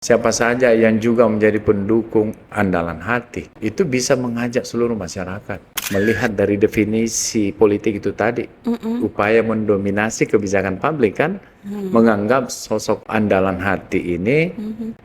Siapa saja yang juga menjadi pendukung andalan hati, itu bisa mengajak seluruh masyarakat melihat dari definisi politik itu tadi, upaya mendominasi kebijakan publik kan, menganggap sosok andalan hati ini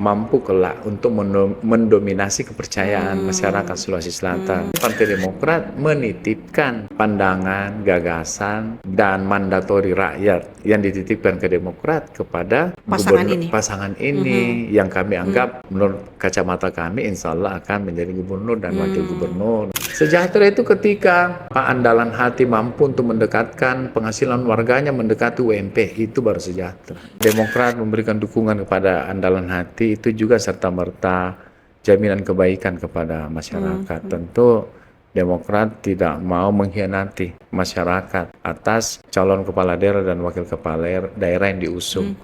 mampu kelak untuk mendominasi kepercayaan masyarakat Sulawesi Selatan. Partai Demokrat menitipkan pandangan, gagasan, dan mandatori rakyat yang dititipkan ke Demokrat kepada pasangan ini yang kami anggap menurut kacamata kami insya Allah akan menjadi gubernur dan wakil gubernur. Sejahtera itu ketika Pak Andalan Hati mampu untuk mendekatkan penghasilan warganya mendekati UMP, itu baru sejahtera. Demokrat memberikan dukungan kepada Andalan Hati itu juga serta-merta jaminan kebaikan kepada masyarakat. Tentu Demokrat tidak mau mengkhianati masyarakat atas calon kepala daerah dan wakil kepala daerah yang diusung.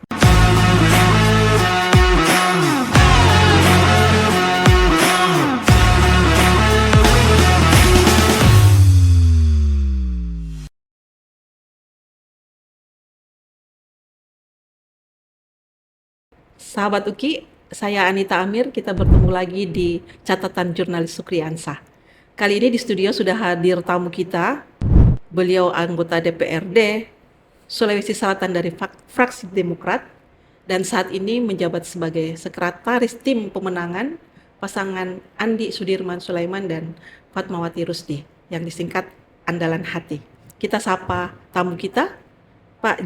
Sahabat UKI, saya Anita Amir, kita bertemu lagi di Catatan Jurnalis Sukriansah. Kali ini di studio sudah hadir tamu kita, beliau anggota DPRD Sulawesi Selatan dari fraksi Demokrat, dan saat ini menjabat sebagai Sekretaris Tim Pemenangan pasangan Andi Sudirman Sulaiman dan Fatmawati Rusdi, yang disingkat Andalan Hati. Kita sapa tamu kita, Pak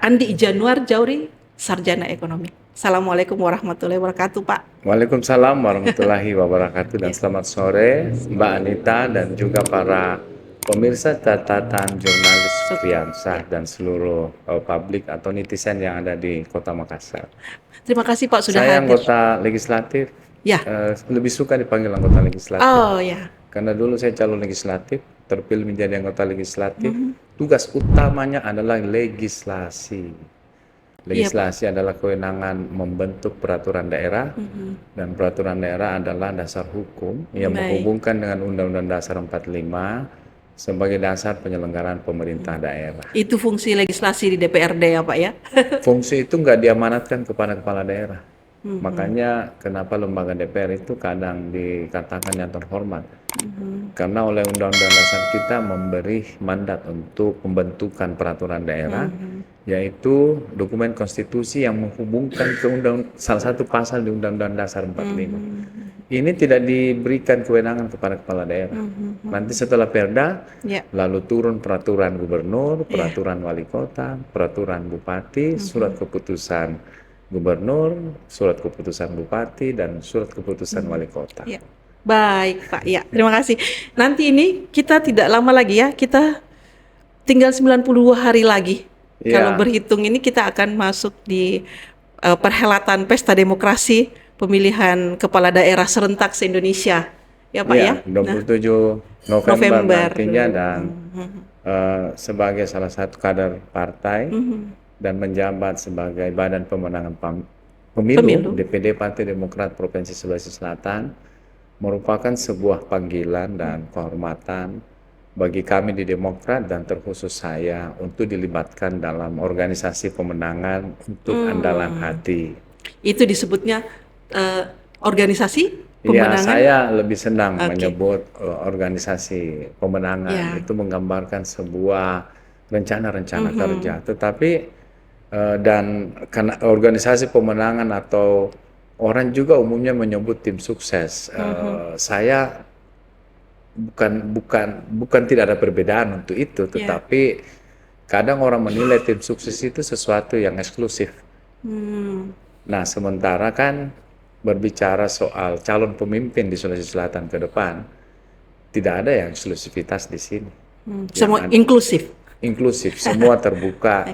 Andi Januar Jauri, Sarjana Ekonomi. Assalamualaikum warahmatullahi wabarakatuh, Pak. Waalaikumsalam warahmatullahi wabarakatuh dan selamat sore Mbak Anita dan juga para pemirsa Catatan Jurnalis Sukriansah dan seluruh publik atau netizen yang ada di Kota Makassar. Terima kasih Pak sudah Saya hadir. anggota legislatif. Ya. Lebih suka dipanggil anggota legislatif. Oh ya. Karena dulu saya calon legislatif, terpilih menjadi anggota legislatif. Tugas utamanya adalah legislasi. Legislasi adalah kewenangan membentuk peraturan daerah, dan peraturan daerah adalah dasar hukum yang menghubungkan dengan Undang-Undang Dasar 45 sebagai dasar penyelenggaraan pemerintah daerah. Itu fungsi legislasi di DPRD ya Pak ya? Fungsi itu nggak diamanatkan kepada kepala daerah. Makanya kenapa lembaga DPR itu kadang dikatakan yang terhormat. Karena oleh Undang-Undang Dasar kita memberi mandat untuk pembentukan peraturan daerah, yaitu dokumen konstitusi yang menghubungkan ke salah satu pasal di Undang-Undang Dasar 45. Ini tidak diberikan kewenangan kepada kepala daerah. Nanti setelah Perda, lalu turun peraturan gubernur, peraturan wali kota, peraturan bupati, surat keputusan gubernur, surat keputusan bupati, dan surat keputusan wali kota. Baik Pak, ya terima kasih. Nanti ini kita tidak lama lagi ya, kita tinggal 92 hari lagi. Kalau berhitung ini kita akan masuk di perhelatan Pesta Demokrasi Pemilihan Kepala Daerah Serentak se-Indonesia. Ya Pak ya? 27 November nantinya, dan sebagai salah satu kader partai dan menjabat sebagai Badan Pemenangan Pemilu DPD Partai Demokrat Provinsi Sulawesi Selatan merupakan sebuah panggilan dan kehormatan bagi kami di Demokrat dan terkhusus saya untuk dilibatkan dalam organisasi pemenangan untuk Andalan Hati. Itu disebutnya organisasi pemenangan? Ya, saya lebih senang menyebut organisasi pemenangan. Itu menggambarkan sebuah rencana-rencana kerja. Tetapi dan karena organisasi pemenangan atau orang juga umumnya menyebut tim sukses. Saya bukan tidak ada perbedaan untuk itu, tetapi kadang orang menilai tim sukses itu sesuatu yang eksklusif. Nah, sementara kan berbicara soal calon pemimpin di Sulawesi Selatan ke depan, tidak ada yang eksklusivitas di sini. Semua inklusif. Inklusif, semua terbuka.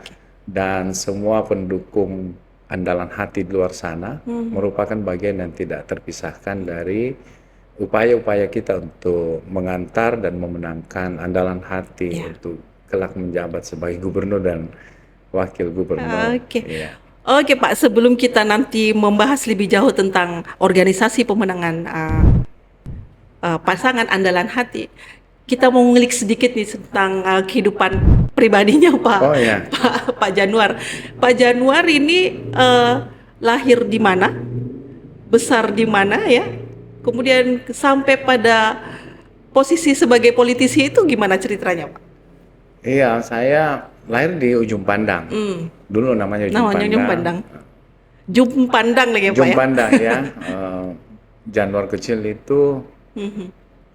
Dan semua pendukung Andalan Hati di luar sana merupakan bagian yang tidak terpisahkan dari upaya-upaya kita untuk mengantar dan memenangkan Andalan Hati untuk kelak menjabat sebagai gubernur dan wakil gubernur. Oke Pak, sebelum kita nanti membahas lebih jauh tentang organisasi pemenangan pasangan Andalan Hati, kita mau ngulik sedikit nih tentang kehidupan pribadinya Pak. Pak Januar. Pak Januar ini lahir di mana? besar di mana ya, kemudian sampai pada posisi sebagai politisi itu gimana ceritanya Pak? Iya, saya lahir di Ujung Pandang. Hmm, Dulu namanya Ujung namanya Ujung Pandang. Pandang. Jum Pandang lagi ya Pak Ujung ya? Pandang ya. Januar kecil itu Mhm.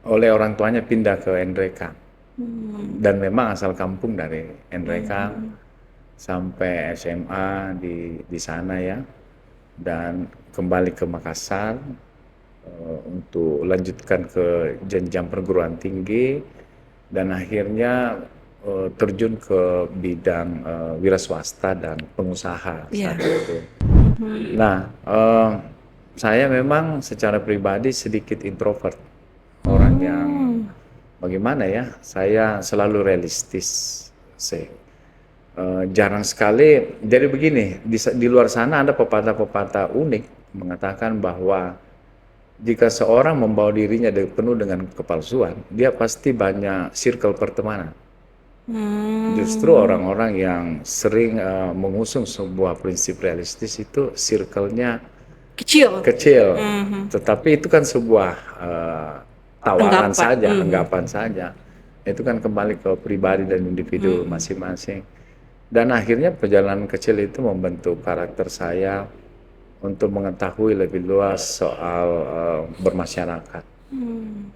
oleh orang tuanya pindah ke Nrekang. Hmm. Dan memang asal kampung dari Nrekang sampai SMA di sana ya. Dan kembali ke Makassar untuk lanjutkan ke jenjang perguruan tinggi dan akhirnya terjun ke bidang wira swasta dan pengusaha Iya. saat itu. Nah, saya memang secara pribadi sedikit introvert, orang yang bagaimana ya, saya selalu realistis. Jarang sekali, jadi begini, di luar sana ada pepatah-pepatah unik mengatakan bahwa jika seorang membawa dirinya penuh dengan kepalsuan, dia pasti banyak circle pertemanan. Justru orang-orang yang sering mengusung sebuah prinsip realistis itu circle-nya Kecil. kecil, tetapi itu kan sebuah tawaran Anggapan. saja, anggapan saja. Itu kan kembali ke pribadi dan individu masing-masing. Dan akhirnya perjalanan kecil itu membentuk karakter saya untuk mengetahui lebih luas soal bermasyarakat.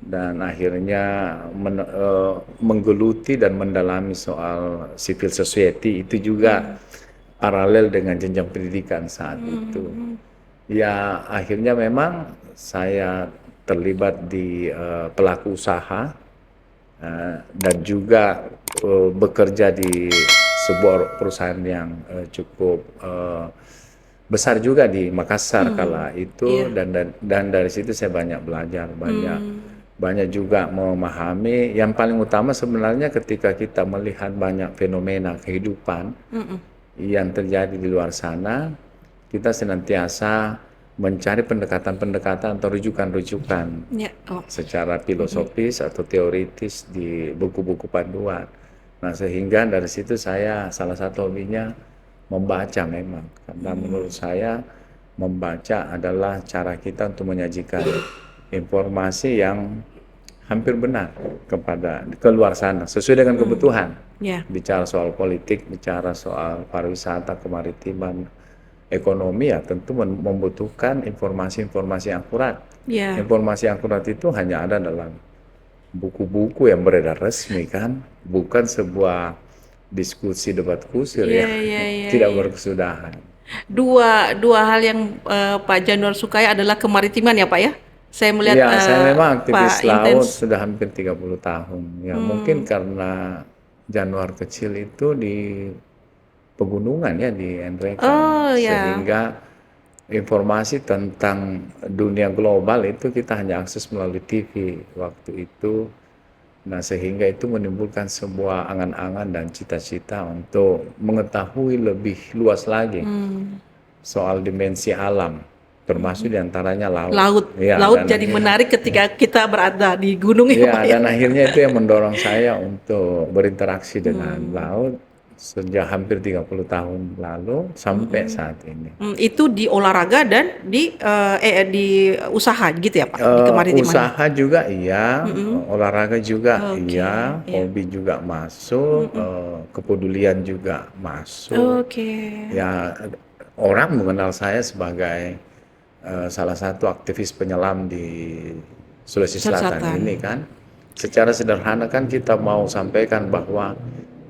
Dan akhirnya menggeluti dan mendalami soal civil society itu juga paralel dengan jenjang pendidikan saat itu. Ya akhirnya memang saya terlibat di pelaku usaha dan juga bekerja di sebuah perusahaan yang cukup besar juga di Makassar kala itu. Iya. Dan dari situ saya banyak belajar, banyak juga memahami. Yang paling utama sebenarnya ketika kita melihat banyak fenomena kehidupan yang terjadi di luar sana, kita senantiasa mencari pendekatan-pendekatan atau rujukan-rujukan Ya. Oh. secara filosofis atau teoritis di buku-buku panduan. Nah, sehingga dari situ saya salah satu hobinya membaca memang. Karena menurut saya membaca adalah cara kita untuk menyajikan informasi yang hampir benar kepada keluar sana sesuai dengan kebutuhan. Ya. Bicara soal politik, bicara soal pariwisata, kemaritiman, ekonomi ya tentu membutuhkan informasi-informasi yang akurat. Ya. Informasi yang akurat itu hanya ada dalam buku-buku yang beredar resmi kan, bukan sebuah diskusi debat kusir Iya, ya, iya, iya, tidak iya. berkesudahan. Dua hal yang Pak Januar sukai adalah kemaritiman ya Pak ya. Saya melihat Iya, saya memang aktivis Pak laut intens. sudah hampir 30 tahun. Ya, mungkin karena Januar kecil itu di pegunungan ya di Nrekang, Oh ya. sehingga informasi tentang dunia global itu kita hanya akses melalui TV waktu itu. Nah, sehingga itu menimbulkan sebuah angan-angan dan cita-cita untuk mengetahui lebih luas lagi soal dimensi alam, termasuk diantaranya laut. Laut. Ya, Laut dan jadi menarik ketika kita berada di gunung ya Pak ya, ya. dan akhirnya itu yang mendorong saya untuk berinteraksi dengan laut sejak hampir 30 tahun lalu sampai saat ini. Itu di olahraga dan di usaha gitu ya Pak, di kemaritiman. Usaha juga iya, olahraga juga Oke, iya, ya. hobi juga masuk, kepedulian juga masuk. Oke. Ya, orang mengenal saya sebagai salah satu aktivis penyelam di Sulawesi Selatan Selatan. ini kan. Secara sederhana kan kita mau sampaikan bahwa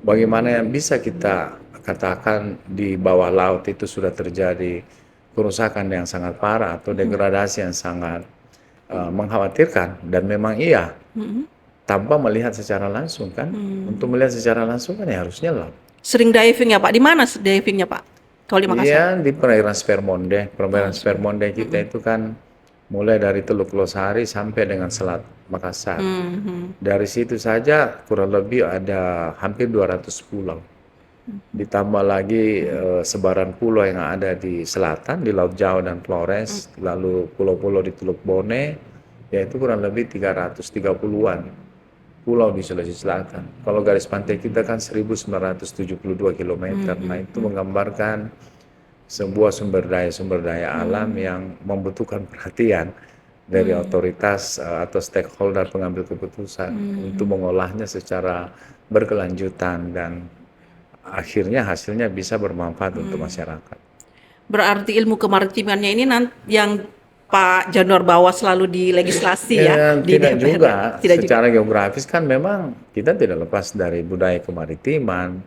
bagaimana yang bisa kita katakan di bawah laut itu sudah terjadi kerusakan yang sangat parah atau degradasi yang sangat mengkhawatirkan, dan memang iya tanpa melihat secara langsung kan. Untuk melihat secara langsung kan ya harus nyelam. Sering diving ya Pak? Di mana divingnya Pak? Kalau di Makassar? Iya, di perairan Spermonde. Perairan Spermonde kita itu kan mulai dari Teluk Losari sampai dengan Selat Makassar. Dari situ saja kurang lebih ada hampir 200 pulau. Ditambah lagi sebaran pulau yang ada di selatan, di Laut Jawa dan Flores, lalu pulau-pulau di Teluk Bone, yaitu kurang lebih 330-an pulau di Sulawesi Selatan. Kalau garis pantai kita kan 1972 km. Nah, itu menggambarkan sebuah sumber daya alam yang membutuhkan perhatian dari otoritas atau stakeholder pengambil keputusan untuk mengolahnya secara berkelanjutan dan akhirnya hasilnya bisa bermanfaat untuk masyarakat. Berarti ilmu kemaritimannya ini yang Pak Januar bawa selalu di legislasi ya, di Tidak DPR. juga. Tidak juga. Secara geografis kan memang kita tidak lepas dari budaya kemaritiman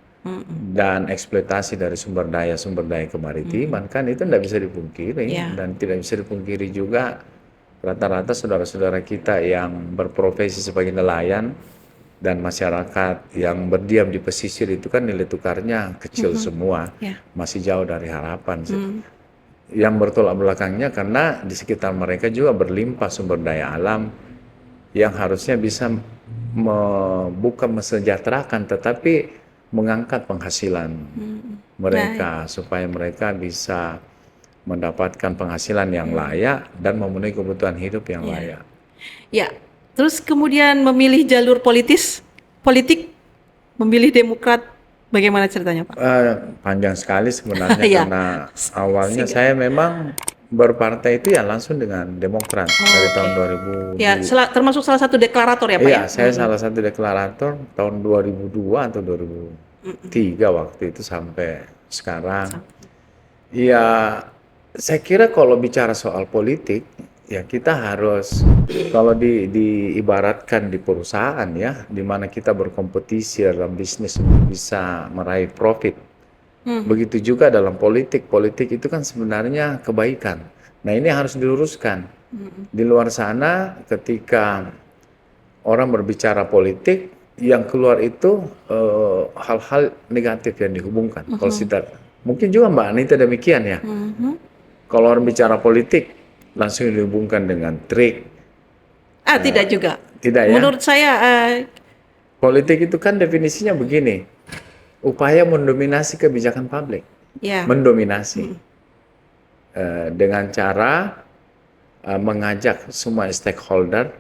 dan eksploitasi dari sumber daya kemaritiman kan itu tidak bisa dipungkiri Ya. dan tidak bisa dipungkiri juga rata-rata saudara-saudara kita yang berprofesi sebagai nelayan dan masyarakat yang berdiam di pesisir itu kan nilai tukarnya kecil semua, Ya. masih jauh dari harapan sih. Yang bertolak belakangnya karena di sekitar mereka juga berlimpah sumber daya alam yang harusnya bisa bukan mesejahterakan tetapi mengangkat penghasilan mereka supaya mereka bisa mendapatkan penghasilan yang layak dan memenuhi kebutuhan hidup yang layak. Ya, terus kemudian memilih jalur politik, memilih Demokrat, bagaimana ceritanya Pak? Panjang sekali sebenarnya Ya. karena awalnya saya memang berpartai itu ya langsung dengan Demokrat dari tahun 2000. Ya, termasuk salah satu deklarator ya Pak Iya, ya? saya salah satu deklarator tahun 2002 atau 2003 waktu itu sampai sekarang. Ya, saya kira kalau bicara soal politik, ya kita harus kalau diibaratkan di perusahaan ya, di mana kita berkompetisi dalam bisnis untuk bisa meraih profit. Begitu juga dalam politik. Politik itu kan sebenarnya kebaikan. Nah, ini harus diluruskan. Di luar sana ketika orang berbicara politik, yang keluar itu hal-hal negatif yang dihubungkan. Kalau tidak, mungkin juga Mbak Anita demikian ya. Kalau orang bicara politik, langsung dihubungkan dengan trik. Tidak juga. Tidak ya. Menurut saya, Politik itu kan definisinya begini, upaya mendominasi kebijakan publik. ya, Mendominasi. Dengan cara mengajak semua stakeholder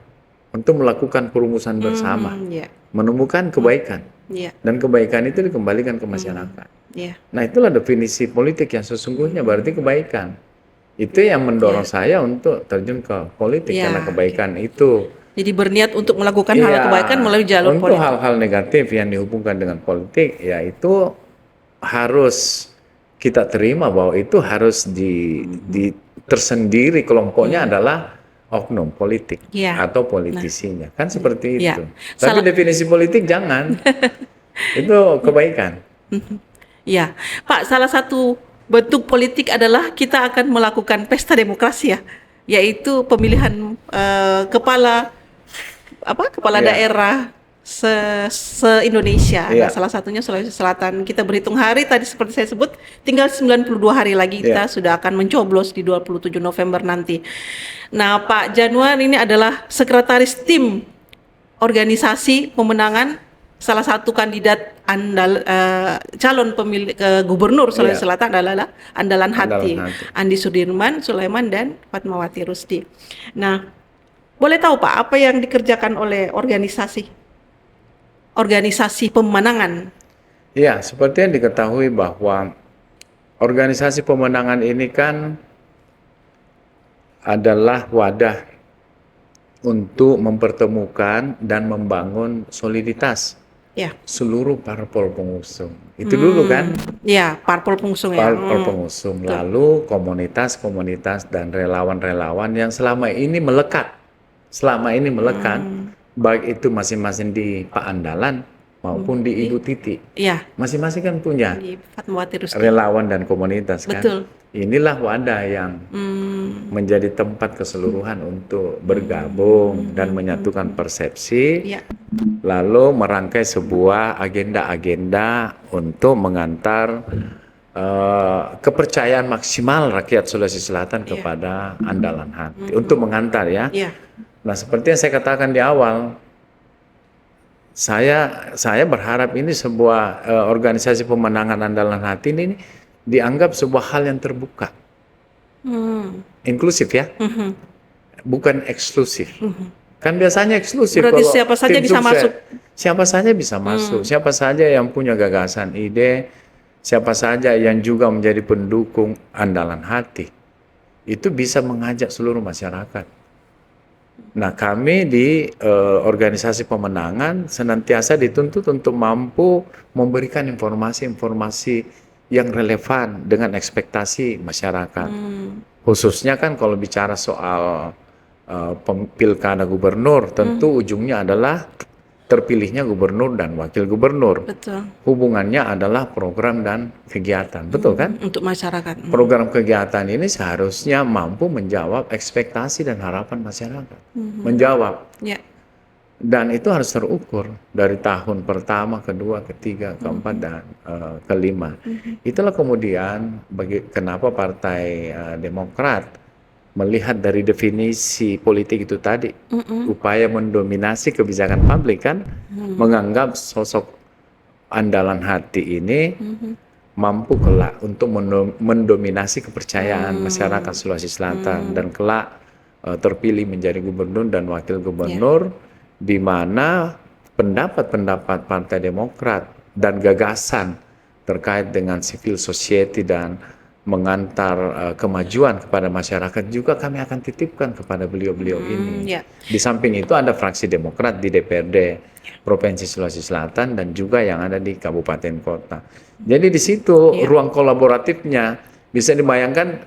untuk melakukan perumusan bersama. ya, Menemukan kebaikan. ya, Dan kebaikan itu dikembalikan ke masyarakat. ya, Nah, itulah definisi politik yang sesungguhnya berarti kebaikan. Itu yang mendorong saya untuk terjun ke politik Ya, karena kebaikan itu. jadi berniat untuk melakukan hal Iya, kebaikan melalui jalur untuk politik. hal-hal negatif yang dihubungkan dengan politik, ya itu harus kita terima bahwa itu harus tersendiri kelompoknya adalah oknum politik Ya. atau politisinya. Kan seperti Ya. itu. Tapi definisi politik jangan. Itu kebaikan. Ya, Pak, salah satu bentuk politik adalah kita akan melakukan pesta demokrasi ya, yaitu pemilihan kepala Ya. daerah se-Indonesia. Ya. Nah, salah satunya Sulawesi Selatan. Kita berhitung hari tadi seperti saya sebut, tinggal 92 hari lagi kita sudah akan mencoblos di 27 November nanti. Nah, Pak Januar ini adalah sekretaris tim organisasi pemenangan salah satu kandidat calon pemilik gubernur Sulawesi Selatan adalah Andalan Hati, Andi Sudirman, Sulaiman, dan Fatmawati Rusdi. Nah, boleh tahu Pak apa yang dikerjakan oleh organisasi pemenangan? Ya, seperti yang diketahui bahwa organisasi pemenangan ini kan adalah wadah untuk mempertemukan dan membangun soliditas Ya, seluruh parpol pengusung. Itu dulu kan, ya, parpol pengusung ya. parpol pengusung. Lalu komunitas-komunitas dan relawan-relawan yang selama ini melekat, baik itu masing-masing di Pak Andalan maupun di Ibu Titi. Ya, Masing-masing kan punya di Fatmawati Rusdi. relawan dan komunitas kan. Betul. Inilah wadah yang menjadi tempat keseluruhan untuk bergabung dan menyatukan persepsi, Ya, lalu merangkai sebuah agenda-agenda untuk mengantar kepercayaan maksimal rakyat Sulawesi Selatan kepada Andalan Hati. Untuk mengantar ya. ya, Nah, seperti yang saya katakan di awal, saya berharap ini sebuah organisasi pemenangan Andalan Hati ini dianggap sebuah hal yang terbuka, inklusif ya, bukan eksklusif. Kan biasanya eksklusif. Berarti kalau siapa saja tim bisa sukses, masuk. Siapa saja bisa masuk, siapa saja yang punya gagasan, ide, siapa saja yang juga menjadi pendukung andalan hati, itu bisa mengajak seluruh masyarakat. Nah, kami di organisasi pemenangan senantiasa dituntut untuk mampu memberikan informasi-informasi yang relevan dengan ekspektasi masyarakat. Khususnya kan kalau bicara soal pilkada gubernur, tentu ujungnya adalah terpilihnya gubernur dan wakil gubernur. Betul. Hubungannya adalah program dan kegiatan, betul kan? Untuk masyarakat. Program kegiatan ini seharusnya mampu menjawab ekspektasi dan harapan masyarakat. Menjawab. Ya. Dan itu harus terukur dari tahun pertama, kedua, ketiga, keempat, dan kelima. Itulah kemudian kenapa Partai Demokrat melihat dari definisi politik itu tadi, upaya mendominasi kebijakan publik kan, menganggap sosok andalan hati ini mampu kelak untuk mendominasi kepercayaan masyarakat Sulawesi Selatan dan kelak terpilih menjadi gubernur dan wakil gubernur, di mana pendapat-pendapat Partai Demokrat dan gagasan terkait dengan civil society dan mengantar kemajuan kepada masyarakat juga kami akan titipkan kepada beliau-beliau ini. Di samping itu ada fraksi Demokrat di DPRD Provinsi Sulawesi Selatan dan juga yang ada di kabupaten kota. Jadi di situ ruang kolaboratifnya bisa dibayangkan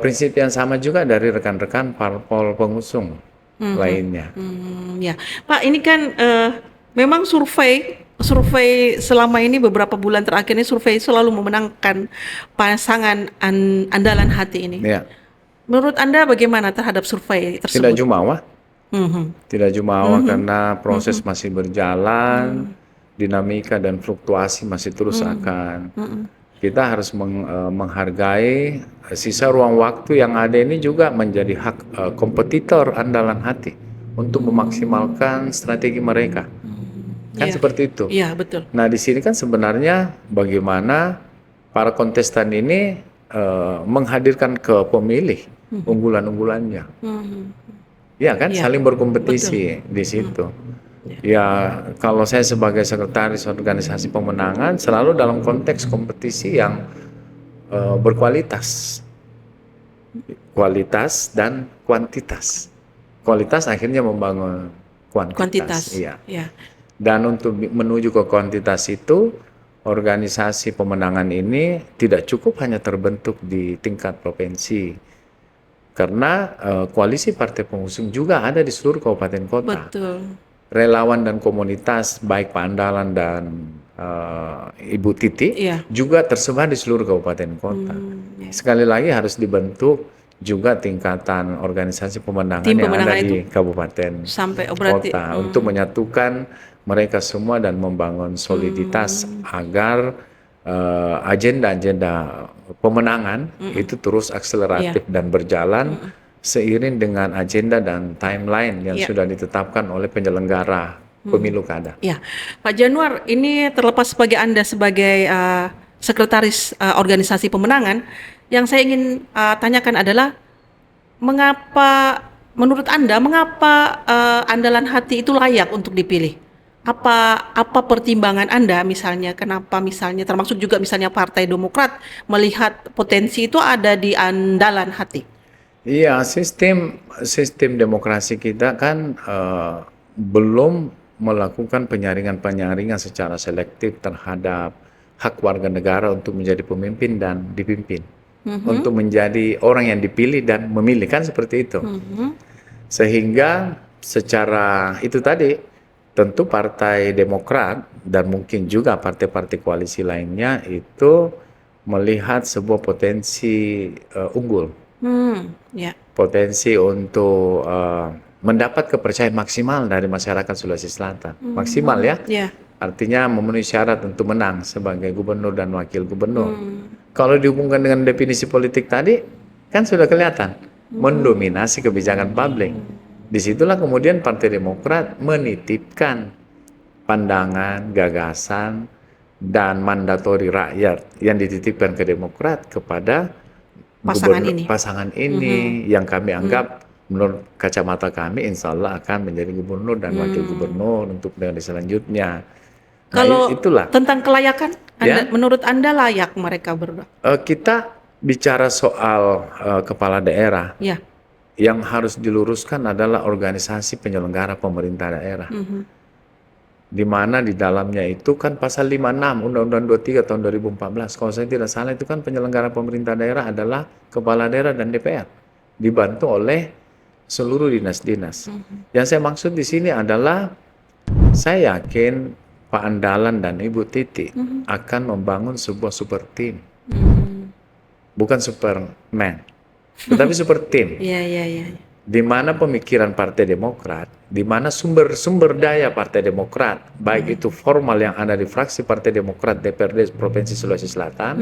prinsip yang sama juga dari rekan-rekan parpol pengusung lainnya. Ya, Pak, ini kan memang survei selama ini beberapa bulan terakhir ini survei selalu memenangkan pasangan andalan hati ini. Ya. Menurut Anda bagaimana terhadap survei tersebut? Tidak jumawa. Tidak jumawa karena proses masih berjalan, dinamika dan fluktuasi masih terus akan. Kita harus menghargai sisa ruang waktu yang ada ini juga menjadi hak kompetitor andalan hati untuk memaksimalkan strategi mereka. Kan seperti itu. Iya, betul. Nah, di sini kan sebenarnya bagaimana para kontestan ini menghadirkan ke pemilih unggulan-unggulannya. Ya kan, saling berkompetisi di situ. Ya, kalau saya sebagai sekretaris organisasi pemenangan selalu dalam konteks kompetisi yang berkualitas. Kualitas dan kuantitas. Kualitas akhirnya membangun kuantitas. Iya. Dan untuk menuju ke kuantitas itu, organisasi pemenangan ini tidak cukup hanya terbentuk di tingkat provinsi. Karena koalisi partai pengusung juga ada di seluruh kabupaten kota. Betul. Relawan dan komunitas, baik Pak Andalan dan Ibu Titi, juga tersebar di seluruh kabupaten kota. Sekali lagi harus dibentuk juga tingkatan organisasi pemenangan yang ada di kabupaten kota untuk menyatukan mereka semua dan membangun soliditas agar agenda-agenda pemenangan itu terus akseleratif dan berjalan seiring dengan agenda dan timeline yang sudah ditetapkan oleh penyelenggara pemilu kada. Ya, Pak Januar, ini terlepas sebagai Anda sebagai sekretaris organisasi pemenangan, yang saya ingin tanyakan adalah mengapa menurut Anda andalan hati itu layak untuk dipilih? Apa pertimbangan Anda misalnya, kenapa misalnya termasuk juga misalnya Partai Demokrat melihat potensi itu ada di andalan hati? Iya, sistem demokrasi kita kan belum melakukan penyaringan secara selektif terhadap hak warga negara untuk menjadi pemimpin dan dipimpin, untuk menjadi orang yang dipilih dan memilih, kan seperti itu. Sehingga secara itu tadi, tentu Partai Demokrat dan mungkin juga partai-partai koalisi lainnya itu melihat sebuah potensi unggul, potensi untuk mendapat kepercayaan maksimal dari masyarakat Sulawesi Selatan, maksimal ya. Artinya memenuhi syarat untuk menang sebagai gubernur dan wakil gubernur. Kalau dihubungkan dengan definisi politik tadi, kan sudah kelihatan mendominasi kebijakan publik. Disitulah kemudian Partai Demokrat menitipkan pandangan, gagasan, dan mandatori rakyat yang dititipkan ke Demokrat kepada pasangan ini yang kami anggap menurut kacamata kami insya Allah akan menjadi gubernur dan wakil gubernur untuk periode selanjutnya. Kalau itulah tentang kelayakan Menurut Anda layak mereka Kita bicara soal kepala daerah, Ya. yang harus diluruskan adalah organisasi penyelenggara pemerintah daerah. Di mana di dalamnya itu kan pasal 56 Undang-Undang 23 tahun 2014, kalau saya tidak salah itu kan penyelenggara pemerintah daerah adalah kepala daerah dan DPR, dibantu oleh seluruh dinas-dinas. Yang saya maksud di sini adalah saya yakin Pak Andalan dan Ibu Titi akan membangun sebuah super team. Bukan Superman, tetapi super team. Iya. Di mana pemikiran Partai Demokrat, di mana sumber daya Partai Demokrat, baik itu formal yang ada di fraksi Partai Demokrat DPRD Provinsi Sulawesi Selatan,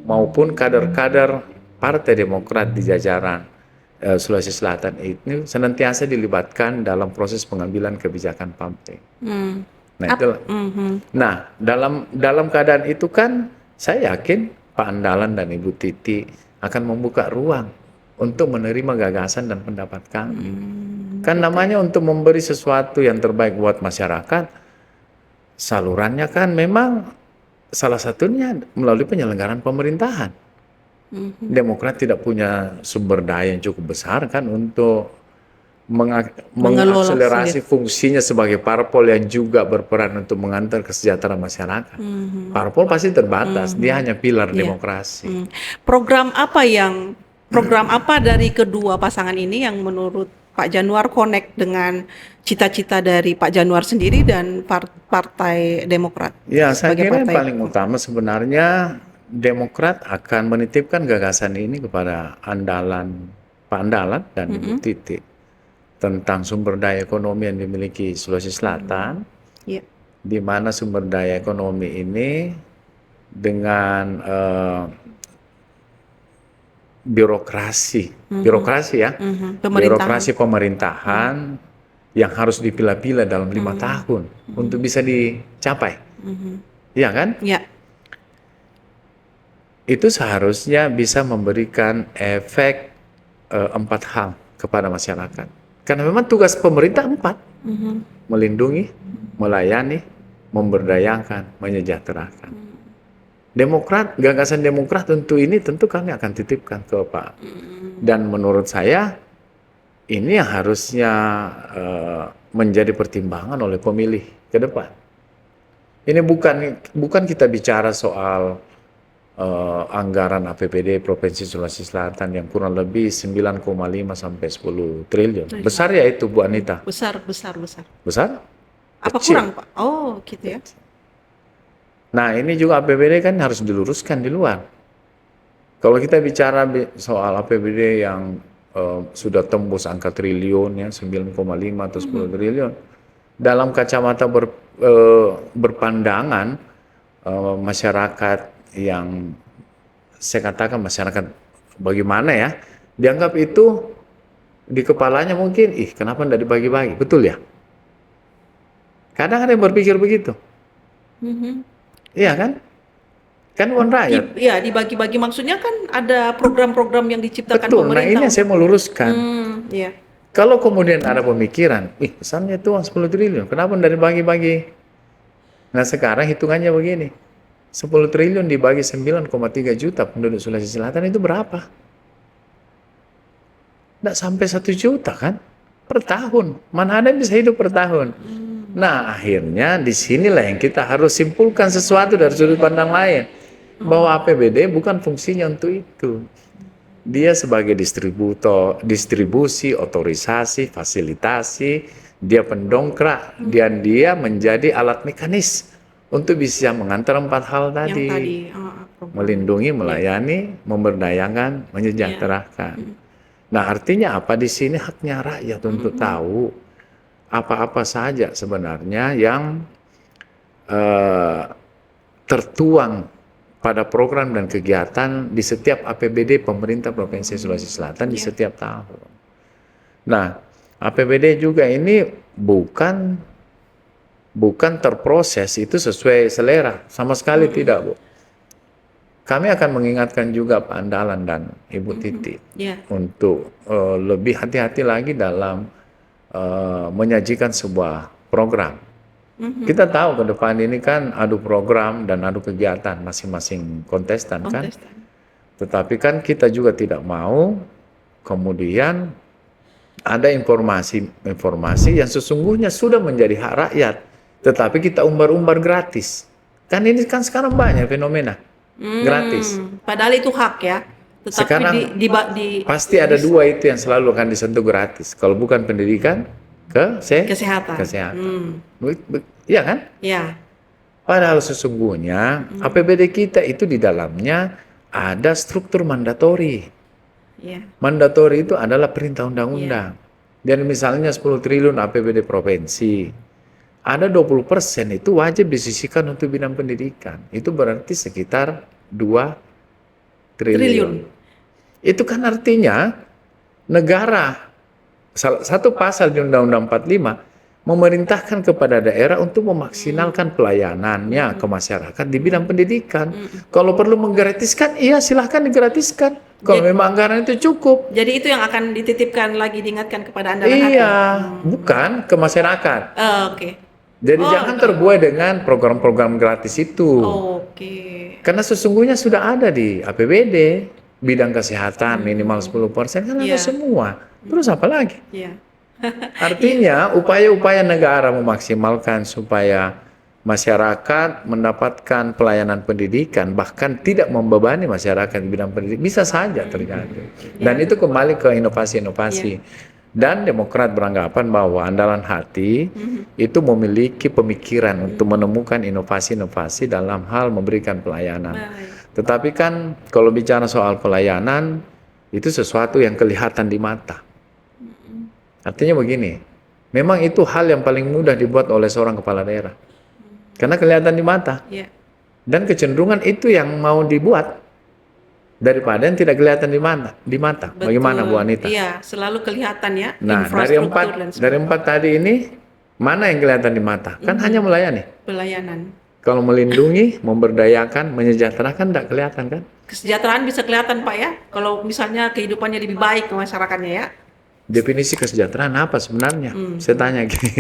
maupun kader-kader Partai Demokrat di jajaran Sulawesi Selatan itu senantiasa dilibatkan dalam proses pengambilan kebijakan PAMT. Nah, itulah. Nah, dalam keadaan itu kan saya yakin Pak Andalan dan Ibu Titi akan membuka ruang untuk menerima gagasan dan pendapat kami. Kan namanya untuk memberi sesuatu yang terbaik buat masyarakat, salurannya kan memang salah satunya melalui penyelenggaraan pemerintahan. Demokrat tidak punya sumber daya yang cukup besar kan untuk mengakselerasi fungsinya sebagai parpol yang juga berperan untuk mengantar kesejahteraan masyarakat. Parpol pasti terbatas, dia hanya pilar demokrasi. Program apa dari kedua pasangan ini yang menurut Pak Januar connect dengan cita-cita dari Pak Januar sendiri dan Partai Demokrat? Ya, saya kira yang paling utama sebenarnya Demokrat akan menitipkan gagasan ini kepada Pak Andalan dan Ibu Titi tentang sumber daya ekonomi yang dimiliki Sulawesi Selatan, di mana sumber daya ekonomi ini dengan birokrasi pemerintahan yang harus dipilah-pilah dalam 5 tahun untuk bisa dicapai, ya kan? Ya. Itu seharusnya bisa memberikan efek 4 hal kepada masyarakat. Karena memang tugas pemerintah 4, melindungi, melayani, memberdayakan, menyejahterakan. Gagasan Demokrat untuk ini tentu kami akan titipkan ke Pak. Dan menurut saya ini yang harusnya menjadi pertimbangan oleh pemilih ke depan. Ini bukan kita bicara soal anggaran APBD Provinsi Sulawesi Selatan yang kurang lebih 9,5 sampai 10 triliun. Besar ya itu, Bu Anita? Besar. Besar? Apa kecil? Kurang, Pak? Oh, gitu ya. Nah, ini juga APBD kan harus diluruskan di luar. Kalau kita bicara soal APBD yang sudah tembus angka triliun ya, 9,5 atau 10 triliun. Dalam kacamata berpandangan masyarakat yang saya katakan masyarakat bagaimana ya, dianggap itu di kepalanya mungkin, kenapa tidak dibagi-bagi, betul ya? Kadang ada yang berpikir begitu. Iya kan? Kan uang rakyat. Iya, dibagi-bagi, maksudnya kan ada program-program yang diciptakan betul, pemerintah. nah ini yang saya mau luruskan. Iya. Kalau kemudian ada pemikiran, pesannya itu uang 10 triliun, kenapa tidak dibagi-bagi? Nah sekarang hitungannya begini, 10 triliun dibagi 9,3 juta penduduk Sulawesi Selatan itu berapa? Tidak sampai 1 juta kan? Per tahun. Mana ada yang bisa hidup per tahun? Nah akhirnya disinilah yang kita harus simpulkan sesuatu dari sudut pandang lain. Bahwa APBD bukan fungsinya untuk itu. Dia sebagai distribusi, otorisasi, fasilitasi, dia pendongkrak, dan dia menjadi alat mekanis untuk bisa mengantar 4 hal tadi. Melindungi, melayani, memberdayakan, menyejahterakan. Nah artinya apa di sini? Haknya rakyat untuk tahu apa-apa saja sebenarnya yang tertuang pada program dan kegiatan di setiap APBD pemerintah Provinsi Sulawesi Selatan di setiap tahun. Nah, APBD juga ini bukan terproses itu sesuai selera, sama sekali tidak, Bu. Kami akan mengingatkan juga Pak Andalan dan Ibu Titi untuk lebih hati-hati lagi dalam menyajikan sebuah program Kita tahu ke depan ini kan adu program dan adu kegiatan masing-masing kontestan kan. Kontestan. Tetapi kan kita juga tidak mau kemudian ada informasi yang sesungguhnya sudah menjadi hak rakyat, tetapi kita umbar-umbar gratis. Kan ini kan sekarang banyak fenomena gratis. Padahal itu hak ya. Tetapi Sekarang pasti ada dua itu yang selalu akan disentuh gratis. Kalau bukan pendidikan, kesehatan. Iya kan? Ya. Padahal sesungguhnya APBD kita itu di dalamnya ada struktur mandatori. Ya. Mandatori itu adalah perintah undang-undang. Dan misalnya 10 triliun APBD provinsi, ada 20% itu wajib disisihkan untuk bidang pendidikan. Itu berarti sekitar 2 triliun. Itu kan artinya negara, satu pasal di Undang-Undang 45 memerintahkan kepada daerah untuk memaksimalkan pelayanannya ke masyarakat di bidang pendidikan. Kalau perlu menggratiskan, iya silahkan digratiskan. Kalau memang anggaran itu cukup. Jadi itu yang akan dititipkan lagi, diingatkan kepada Andalan Hati? Iya, bukan ke masyarakat. Oke. Jadi jangan terbuai dengan program-program gratis itu. Oke. Karena sesungguhnya sudah ada di APBD, bidang kesehatan minimal 10% kan ada semua. Terus apa lagi? Iya. Artinya upaya-upaya negara memaksimalkan supaya masyarakat mendapatkan pelayanan pendidikan, bahkan tidak membebani masyarakat di bidang pendidikan, bisa saja terjadi. Dan itu kembali ke inovasi-inovasi. Dan Demokrat beranggapan bahwa Andalan Hati itu memiliki pemikiran untuk menemukan inovasi-inovasi dalam hal memberikan pelayanan. Tetapi kan kalau bicara soal pelayanan, itu sesuatu yang kelihatan di mata. Artinya begini, memang itu hal yang paling mudah dibuat oleh seorang kepala daerah. Karena kelihatan di mata. Dan kecenderungan itu yang mau dibuat daripada yang tidak kelihatan di mata. Betul. Bagaimana Bu Anita? Iya, selalu kelihatan ya. Nah, dari empat tadi ini, mana yang kelihatan di mata? Kan hanya melayani. Pelayanan. Kalau melindungi, memberdayakan, menyejahterakan, tidak kelihatan kan? Kesejahteraan bisa kelihatan Pak ya, kalau misalnya kehidupannya lebih baik ke masyarakatnya ya. Definisi kesejahteraan apa sebenarnya? Saya tanya gini.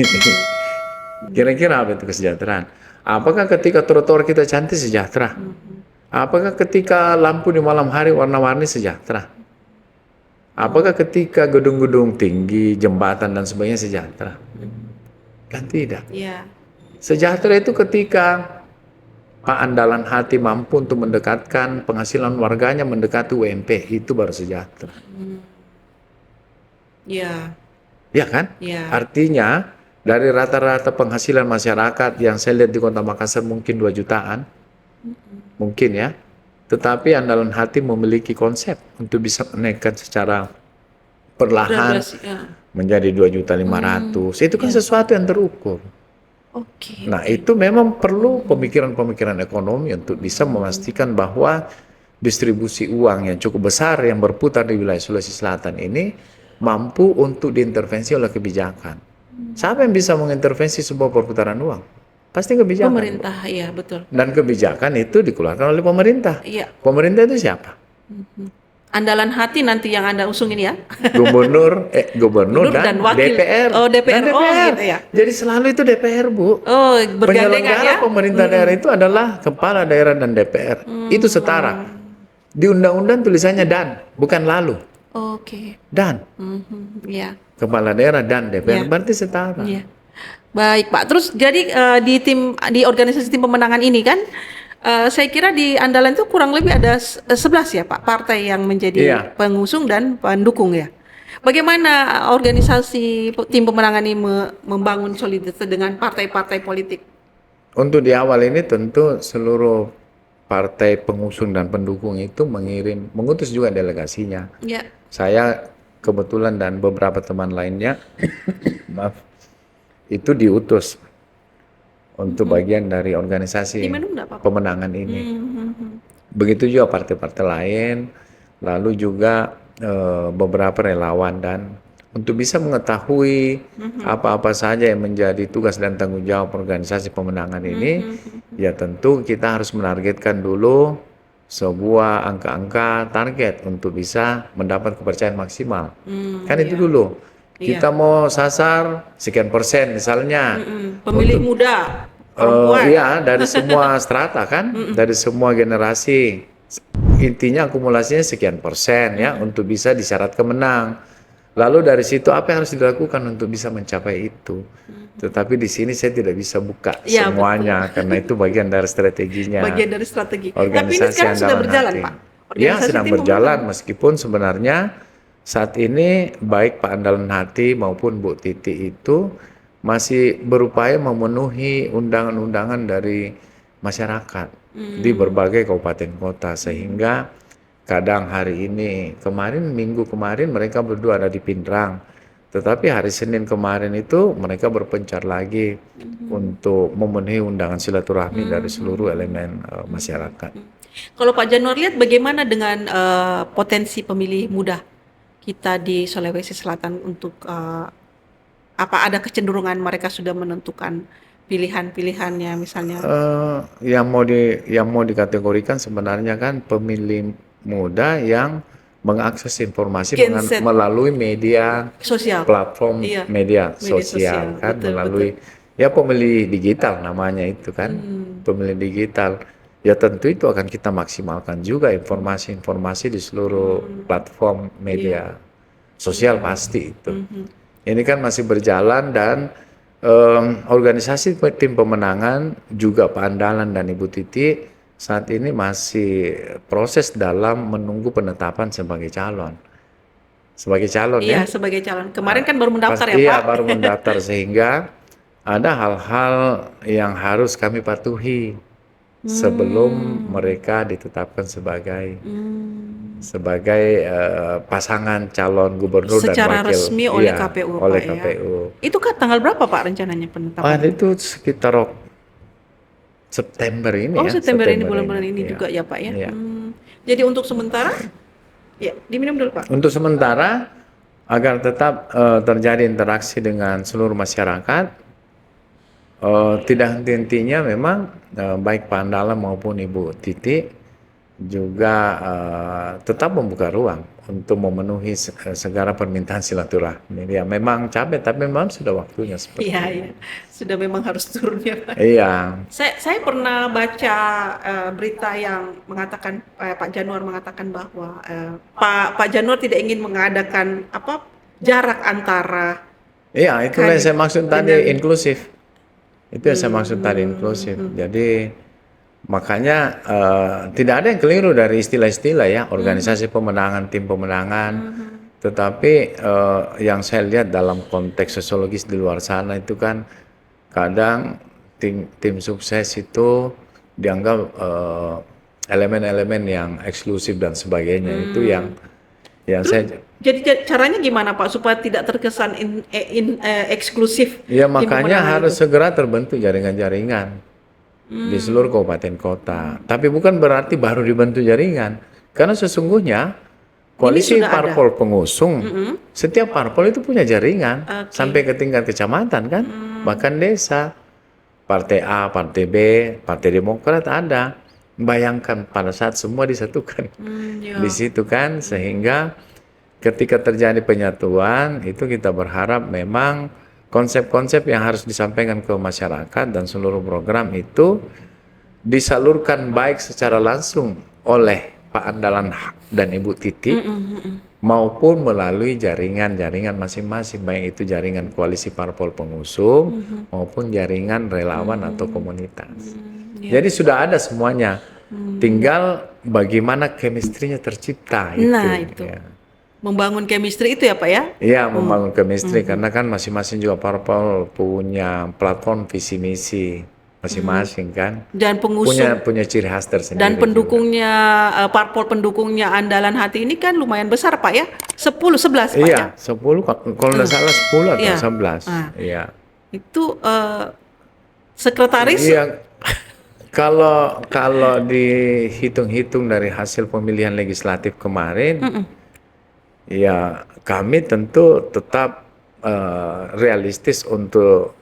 Kira-kira apa itu kesejahteraan? Apakah ketika trotoar kita cantik sejahtera? Apakah ketika lampu di malam hari warna-warni sejahtera? Apakah ketika gedung-gedung tinggi, jembatan dan sebagainya sejahtera? Kan tidak. Iya. Sejahtera itu ketika Pak Andalan Hati mampu untuk mendekatkan penghasilan warganya mendekati UMP, itu baru sejahtera. Iya. Ya kan? Iya. Artinya dari rata-rata penghasilan masyarakat yang saya lihat di Kota Makassar mungkin 2 jutaan. Mungkin ya. Tetapi Andalan Hati memiliki konsep untuk bisa menaikkan secara perlahan menjadi 2.500.000. Itu kan sesuatu yang terukur. Nah, itu memang perlu pemikiran-pemikiran ekonomi untuk bisa memastikan bahwa distribusi uang yang cukup besar yang berputar di wilayah Sulawesi Selatan ini mampu untuk diintervensi oleh kebijakan. Siapa yang bisa mengintervensi sebuah perputaran uang? Pasti kebijakan. Pemerintah, iya betul. Dan kebijakan itu dikeluarkan oleh pemerintah. Iya. Pemerintah itu siapa? Andalan Hati nanti yang Anda usungin ya. Gubernur dan wakil. DPR. Oh, DPR. Dan DPR. Oh, gitu ya. Jadi selalu itu DPR, Bu. Oh, bergandengan Penyelenggara ya. pemerintah daerah itu adalah kepala daerah dan DPR. Itu setara. Di undang-undang tulisannya dan, bukan lalu. Oke. Dan. Ya. Kepala daerah dan DPR berarti setara. Iya. Baik, Pak. Terus jadi di organisasi tim pemenangan ini kan saya kira di Andalan itu kurang lebih ada 11 ya Pak partai yang menjadi pengusung dan pendukung ya. Bagaimana organisasi tim pemenangan ini membangun soliditas dengan partai-partai politik? Untuk di awal ini tentu seluruh partai pengusung dan pendukung itu mengutus juga delegasinya. Ya. Saya kebetulan dan beberapa teman lainnya maaf, itu diutus untuk bagian dari organisasi pemenangan ini. Begitu juga partai-partai lain, lalu juga beberapa relawan, dan untuk bisa mengetahui apa-apa saja yang menjadi tugas dan tanggung jawab organisasi pemenangan ini, ya tentu kita harus menargetkan dulu sebuah angka-angka target untuk bisa mendapat kepercayaan maksimal. Kan itu dulu. Iya. Kita mau sasar sekian persen misalnya. Pemilih muda, perempuan. Iya, dari semua strata kan, dari semua generasi. Intinya akumulasinya sekian persen ya untuk bisa disyaratkan menang. Lalu dari situ apa yang harus dilakukan untuk bisa mencapai itu? Tetapi di sini saya tidak bisa buka Iya, semuanya karena itu bagian dari strateginya. Bagian dari strategi. Tapi ini Organisasi sekarang sudah andalan berjalan, hati. Pak. Ya, Organisasi sedang tim berjalan pemenangan. meskipun sebenarnya saat ini baik Pak Andalan Hati maupun Bu Titi itu masih berupaya memenuhi undangan-undangan dari masyarakat di berbagai kabupaten kota sehingga kadang hari ini minggu kemarin mereka berdua ada di Pindrang, tetapi hari Senin kemarin itu mereka berpencar lagi untuk memenuhi undangan silaturahmi dari seluruh elemen masyarakat. Kalau Pak Januar lihat bagaimana dengan potensi pemilih muda kita di Sulawesi Selatan untuk apa ada kecenderungan mereka sudah menentukan pilihan-pilihannya misalnya? Yang mau dikategorikan sebenarnya kan pemilih muda yang mengakses informasi Genset melalui media sosial. platform Iya, media media sosial sosial. kan Betul, melalui betul. ya pemilih digital namanya itu kan pemilih digital ya tentu itu akan kita maksimalkan juga informasi-informasi di seluruh platform media sosial pasti itu. Ini kan masih berjalan dan organisasi tim pemenangan juga Pak Andalan dan Ibu Titi saat ini masih proses dalam menunggu penetapan sebagai calon. Sebagai calon Iya, ya. sebagai calon. Kemarin kan baru mendaftar ya, Iya, Pak? baru mendaftar sehingga ada hal-hal yang harus kami patuhi sebelum mereka ditetapkan sebagai pasangan calon gubernur dan Secara wakil resmi oleh iya, KPU, oleh Pak ya. KPU. Itu kan tanggal berapa, Pak, rencananya penetapan? Itu sekitar September ini Oh, ya. September ini, bulan-bulan ini Iya. juga ya, Pak ya. Iya. Jadi untuk sementara, ya diminum dulu, Pak. Untuk sementara agar tetap terjadi interaksi dengan seluruh masyarakat, tidak henti-hentinya memang baik Pak Andalan maupun Ibu Titi juga tetap membuka ruang untuk memenuhi segala permintaan silaturahmi. Ya memang capek, tapi memang sudah waktunya seperti Iya, itu. iya. Sudah memang harus turun ya, Pak. Iya, Saya pernah baca berita yang mengatakan Pak Januar mengatakan bahwa Pak Januar tidak ingin mengadakan apa jarak antara iya itulah yang saya maksud tadi dengan inklusif. Itu yang saya maksud tadi inklusif. Jadi makanya tidak ada yang keliru dari istilah-istilah ya organisasi pemenangan, tim pemenangan. Tetapi yang saya lihat dalam konteks sosiologis di luar sana itu kan kadang tim sukses itu dianggap elemen-elemen yang eksklusif dan sebagainya itu yang saya jadi caranya gimana Pak supaya tidak terkesan eksklusif ya tim makanya pemenangan harus itu? segera terbentuk jaringan-jaringan di seluruh kabupaten kota. Tapi bukan berarti baru dibentuk jaringan. Karena sesungguhnya koalisi sudah parpol pengusung, setiap parpol itu punya jaringan sampai ke tingkat kecamatan kan, bahkan desa. Partai A, Partai B, Partai Demokrat ada. Bayangkan pada saat semua disatukan Ya. di situ kan, sehingga ketika terjadi penyatuan itu kita berharap memang konsep-konsep yang harus disampaikan ke masyarakat dan seluruh program itu disalurkan baik secara langsung oleh Pak Andalan dan Ibu Titi maupun melalui jaringan-jaringan masing-masing, baik itu jaringan koalisi parpol pengusung maupun jaringan relawan atau komunitas. Jadi sudah ada semuanya, tinggal bagaimana chemistry-nya tercipta itu. Nah, itu. Ya. Membangun chemistry itu ya Pak ya? Iya, membangun chemistry karena kan masing-masing juga parpol punya platform visi misi masing-masing kan. Dan pengusung Punya ciri khas tersendiri. dan pendukungnya parpol pendukungnya Andalan Hati ini kan lumayan besar Pak ya? 10, 11 Pak ya? Iya, 10 kalau nggak salah 10 atau Iya. 11. Ah. Iya. Itu sekretaris Iya. Kalau dihitung-hitung dari hasil pemilihan legislatif kemarin, ya kami tentu tetap realistis untuk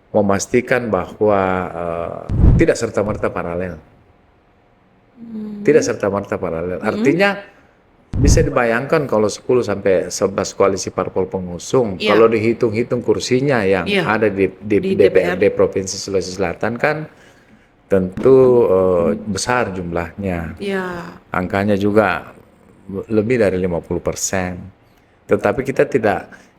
memastikan bahwa tidak serta-merta paralel. Tidak serta-merta paralel. Artinya Bisa dibayangkan kalau 10 sampai 11 koalisi parpol pengusung, Iya, kalau dihitung-hitung kursinya yang iya, ada di di DPR. DPRD Provinsi Sulawesi Selatan kan tentu besar jumlahnya. Iya. Angkanya juga lebih dari 50%. Tetapi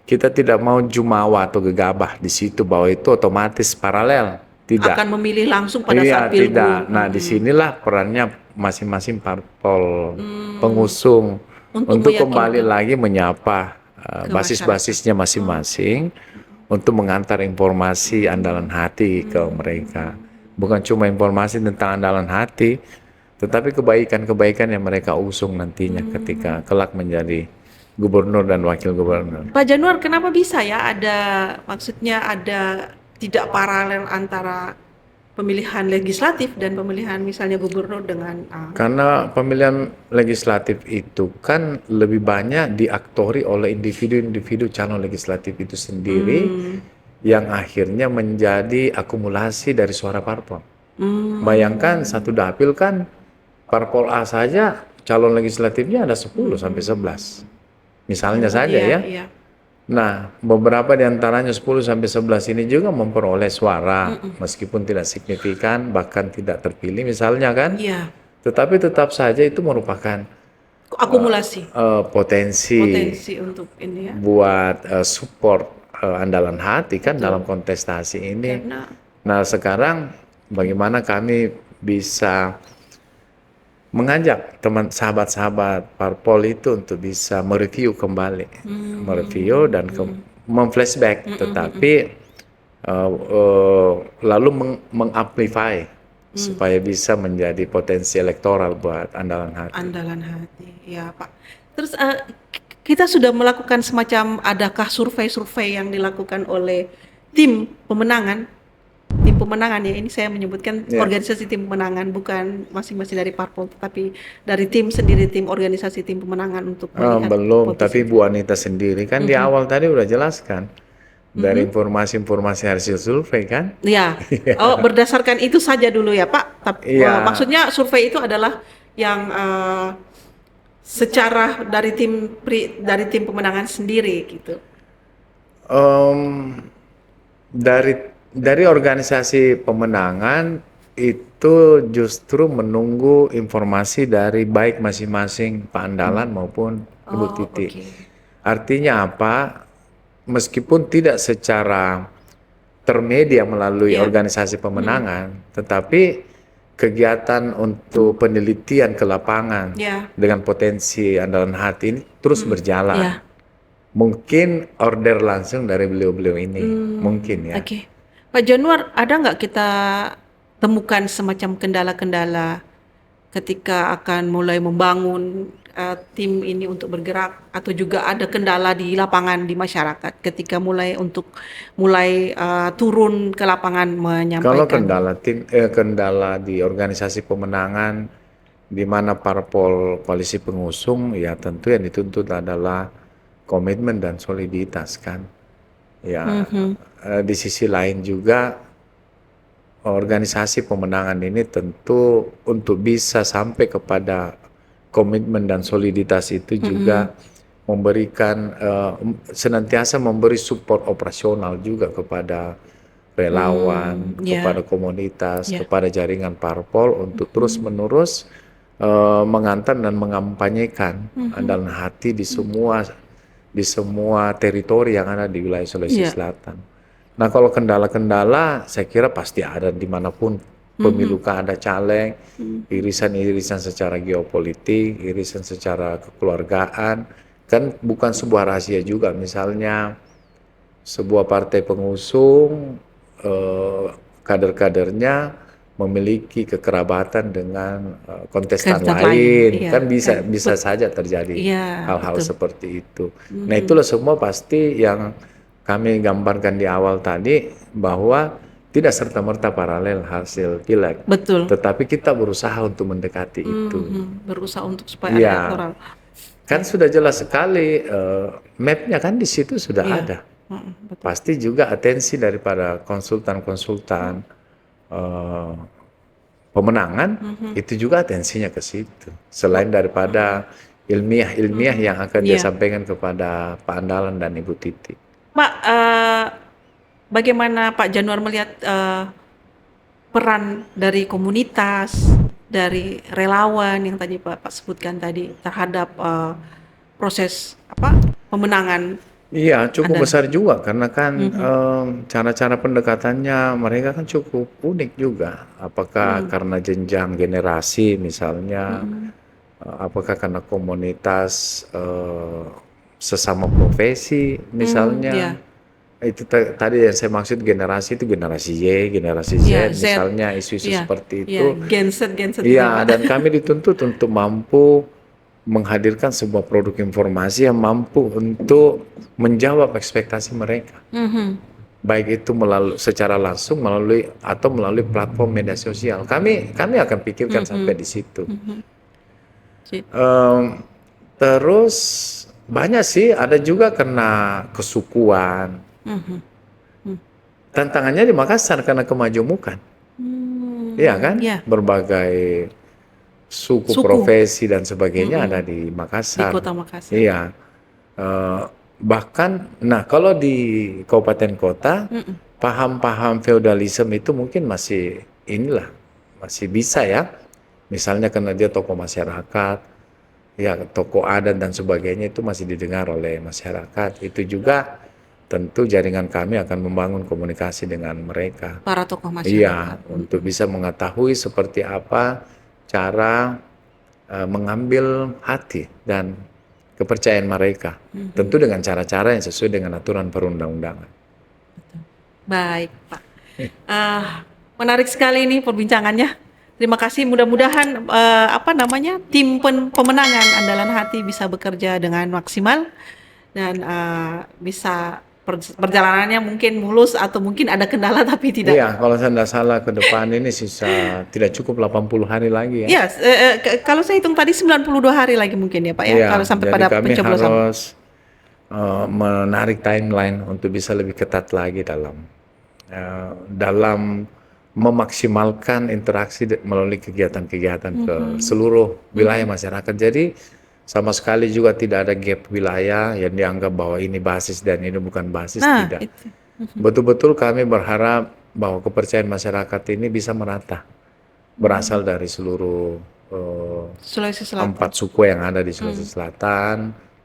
kita tidak mau jumawa atau gegabah di situ bahwa itu otomatis paralel. Tidak. Akan memilih langsung pada Iya, saat pilgub. tidak. Nah, disinilah perannya masing-masing parpol Hmm, pengusung untuk untuk kembali meyakinkan lagi menyapa ke masyarakat. basis-basisnya masing-masing untuk mengantar informasi andalan hati ke mereka. Bukan cuma informasi tentang andalan hati, tetapi kebaikan-kebaikan yang mereka usung nantinya ketika kelak menjadi gubernur dan wakil gubernur. Pak Januar, kenapa bisa ya maksudnya ada tidak paralel antara pemilihan legislatif dan pemilihan misalnya gubernur dengan Karena pemilihan legislatif itu kan lebih banyak diaktori oleh individu-individu calon legislatif itu sendiri yang akhirnya menjadi akumulasi dari suara parpol. Bayangkan satu dapil kan parpol A saja calon legislatifnya ada 10 sampai 11. Misalnya saja iya, ya. iya. Nah, beberapa di antaranya 10 sampai 11 ini juga memperoleh suara meskipun tidak signifikan bahkan tidak terpilih misalnya kan. Iya, Tetapi tetap saja itu merupakan akumulasi potensi potensi untuk ini ya. buat support andalan hati kan dalam kontestasi ini. Karena Nah, sekarang bagaimana kami bisa mengajak teman sahabat-sahabat parpol itu untuk bisa mereview kembali, mereview dan memflashback, tetapi lalu mengamplify supaya bisa menjadi potensi elektoral buat andalan hati. andalan hati, ya Pak. Terus kita sudah melakukan semacam adakah survei-survei yang dilakukan oleh tim pemenangan? Tim pemenangan ya, ini saya menyebutkan Ya. organisasi tim pemenangan, bukan masing-masing dari parpol, tapi dari tim sendiri, tim organisasi tim pemenangan untuk melihat Belum, potensi. tapi Bu Anita sendiri kan di awal tadi udah jelaskan dari informasi-informasi hasil survei kan. Ya, oh berdasarkan itu saja dulu ya Pak. Iya. Maksudnya survei itu adalah yang secara dari tim pemenangan sendiri gitu. Em, dari organisasi pemenangan itu justru menunggu informasi dari baik masing-masing Pak Andalan maupun Ibu Titi. Oke. Artinya apa? Meskipun tidak secara termedia melalui Iya. organisasi pemenangan, tetapi kegiatan untuk penelitian ke lapangan Ya. dengan potensi andalan hati ini terus berjalan. Ya. Mungkin order langsung dari beliau-beliau ini, mungkin ya. Oke. Pak Januar, ada nggak kita temukan semacam kendala-kendala ketika akan mulai membangun tim ini untuk bergerak, atau juga ada kendala di lapangan di masyarakat ketika mulai turun ke lapangan Kalau menyampaikan? kendala di organisasi pemenangan di mana parpol koalisi pengusung, ya tentu yang dituntut adalah komitmen dan soliditas kan. Ya, di sisi lain juga organisasi pemenangan ini tentu untuk bisa sampai kepada komitmen dan soliditas itu juga memberikan senantiasa memberi support operasional juga kepada relawan, Ya. kepada komunitas, Ya. kepada jaringan parpol untuk terus-menerus mengantar dan mengampanyekan andalan hati di semua teritori yang ada di wilayah Sulawesi Iya. Selatan. Nah, kalau kendala-kendala saya kira pasti ada dimanapun pemilu kan ada caleg, irisan-irisan secara geopolitik, irisan secara kekeluargaan, kan bukan sebuah rahasia juga. Misalnya sebuah partai pengusung, kader-kadernya memiliki kekerabatan dengan kontestan Kontestan lain, lain, iya, kan bisa kan. bisa saja terjadi Iya, hal-hal betul. seperti itu. Nah, itulah semua pasti yang kami gambarkan di awal tadi bahwa tidak serta-merta paralel hasil pileg, Betul. tetapi kita berusaha untuk mendekati itu. Berusaha untuk supaya ada Iya. elektoral. Kan sudah jelas sekali mapnya kan di situ sudah Iya. ada. Betul. Pasti juga atensi daripada konsultan-konsultan pemenangan itu juga atensinya ke situ. Selain daripada ilmiah yang akan dia Iya. sampaikan kepada Pak Andalan dan Ibu Titi. Pak, bagaimana Pak Januar melihat peran dari komunitas, dari relawan yang tadi Pak sebutkan tadi terhadap proses pemenangan Iya, cukup Anda? besar juga karena kan Mhm. cara-cara pendekatannya mereka kan cukup unik juga. Apakah Hmm. karena jenjang generasi misalnya, Mhm. apakah karena komunitas sesama profesi misalnya. Ya, Itu tadi yang saya maksud generasi itu generasi Y, generasi ya Z Z, misalnya isu-isu ya, seperti ya itu. Gen Z itu ya Iya, Pak. dan kami dituntut untuk mampu menghadirkan sebuah produk informasi yang mampu untuk menjawab ekspektasi mereka. Mhm. Baik itu melalui secara langsung melalui platform media sosial. Kami akan pikirkan sampai Mhm. di situ. Mhm. Sip. Em, Terus banyak sih, ada juga karena kesukuan. Mhm. Mhm. Tantangannya di Makassar karena kemajemukan. Iya kan? Ya, Berbagai suku, suku. profesi dan sebagainya ada Mhm. di Di Makassar. Kota Makassar. Iya. Eh, Bahkan, nah kalau di kabupaten kota, Mhm. paham-paham feodalisme itu mungkin masih bisa ya. Misalnya karena dia tokoh masyarakat, ya tokoh adat dan sebagainya itu masih didengar oleh masyarakat. Itu juga tentu jaringan kami akan membangun komunikasi dengan mereka. Para tokoh Iya, masyarakat. untuk Mhm. bisa mengetahui seperti apa cara mengambil hati dan kepercayaan mereka. Mhm. Tentu dengan cara-cara yang sesuai dengan aturan perundang-undangan. Baik, Pak. Ah, menarik sekali ini perbincangannya. Terima kasih. Mudah-mudahan tim pemenangan Andalan Hati bisa bekerja dengan maksimal dan bisa perjalanannya mungkin mulus atau mungkin ada kendala tapi tidak. Iya, kalau saya tidak salah ke depan ini sisa tidak cukup 80 hari lagi ya. Ya, kalau saya hitung tadi 92 hari lagi mungkin ya, Pak ya, Iya, kalau sampai jadi pada kami pencoblosan. harus menarik timeline untuk bisa lebih ketat lagi dalam memaksimalkan interaksi melalui kegiatan-kegiatan ke Mhm. seluruh wilayah Mhm. masyarakat. Jadi sama sekali juga tidak ada gap wilayah yang dianggap bahwa ini basis dan ini bukan basis, Nah, tidak. itu. Mhm. Betul-betul kami berharap bahwa kepercayaan masyarakat ini bisa merata, berasal Mhm. dari seluruh Sulawesi Selatan. 4 suku yang ada di Sulawesi Mhm. Selatan,